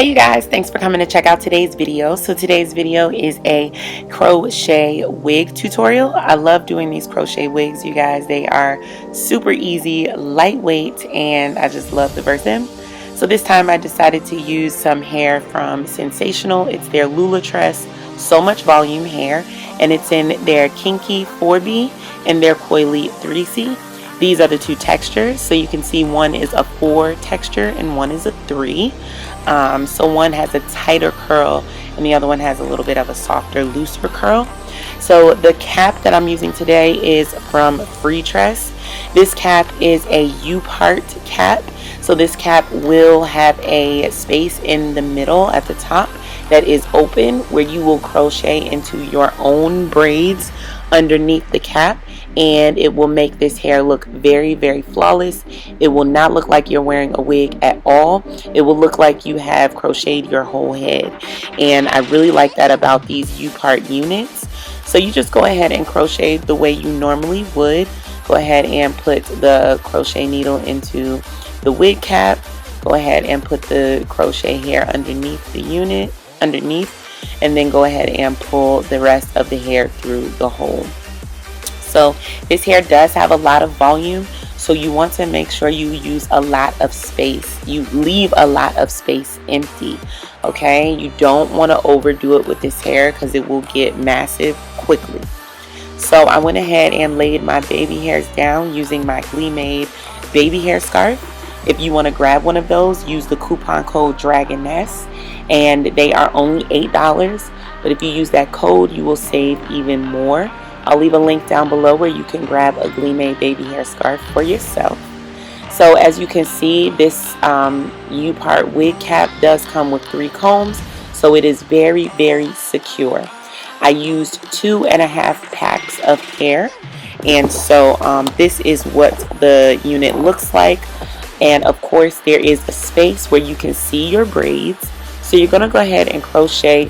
Hey you guys, thanks for coming to check out today's video. So today's video is a crochet wig tutorial. I love doing these crochet wigs, you guys. They are super easy, lightweight, and I just love to burst them. So this time I decided to use some hair from Sensational. It's their Lulatress So Much Volume hair, and it's in their Kinky 4B and their Coily 3C. These are the two textures, so you can see one is a 4 texture and one is a 3. So one has a tighter curl and the other one has a little bit of a softer, looser curl. So the cap that I'm using today is from Freetress. This cap is a Upart cap. So this cap will have a space in the middle at the top that is open where you will crochet into your own braids underneath the cap, and it will make this hair look very, very flawless. It will not look like you're wearing a wig at all. It will look like you have crocheted your whole head, and I really like that about these Upart units. So you just go ahead and crochet the way you normally would. Go ahead and put the crochet needle into the wig cap. Go ahead and put the crochet hair underneath the unit, and then go ahead and pull the rest of the hair through the hole. So this hair does have a lot of volume, so you want to make sure you use a lot of space. You leave a lot of space empty, okay? You don't want to overdo it with this hair because it will get massive quickly. So I went ahead and laid my baby hairs down using my Glee Made baby hair scarf. If you want to grab one of those, use the coupon code Dragoness, and they are only $8. But if you use that code, you will save even more. I'll leave a link down below where you can grab a Glee Made baby hair scarf for yourself. So as you can see, this Upart wig cap does come with 3 combs, so it is very, very secure. I used 2.5 packs of hair, and so this is what the unit looks like. And of course there is a space where you can see your braids. So you're going to go ahead and crochet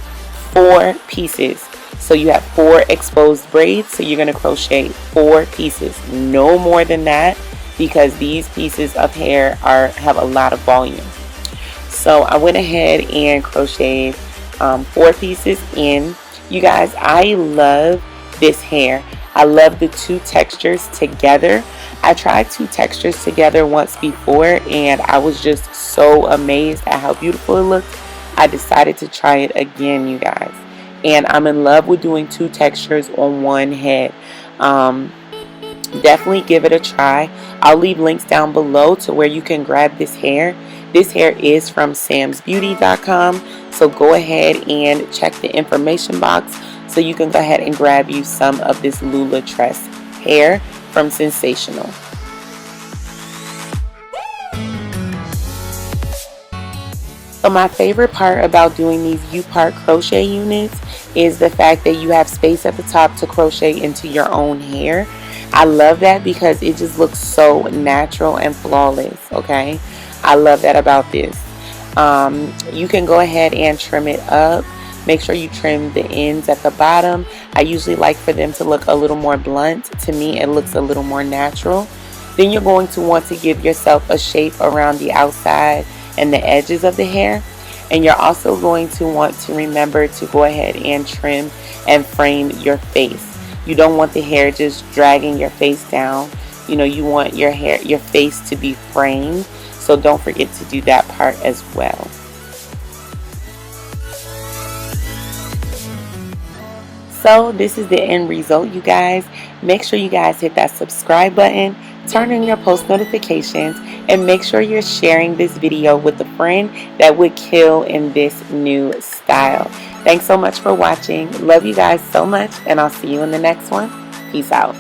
4 pieces. So you have 4 exposed braids, so you're going to crochet 4 pieces, no more than that, because these pieces of hair have a lot of volume. So I went ahead and crocheted 4 pieces in. You guys, I love this hair. I love the 2 textures together. I tried 2 textures together once before, and I was just so amazed at how beautiful it looked. I decided to try it again, you guys. And I'm in love with doing 2 textures on one head. Definitely give it a try. I'll leave links down below to where you can grab this hair. This hair is from samsbeauty.com, so go ahead and check the information box so you can go ahead and grab you some of this Lulatress hair from Sensational. So my favorite part about doing these Upart crochet units is the fact that you have space at the top to crochet into your own hair. I love that because it just looks so natural and flawless, okay? I love that about this. You can go ahead and trim it up. Make sure you trim the ends at the bottom. I usually like for them to look a little more blunt. To me, it looks a little more natural. Then you're going to want to give yourself a shape around the outside and the edges of the hair, and you're also going to want to remember to go ahead and trim and frame your face. You don't want the hair just dragging your face down. You know, you want your face to be framed, so don't forget to do that part as well. So this is the end result, you guys. Make sure you guys hit that subscribe button, turn on your post notifications, and make sure you're sharing this video with a friend that would kill in this new style. Thanks so much for watching. Love you guys so much, and I'll see you in the next one. Peace out.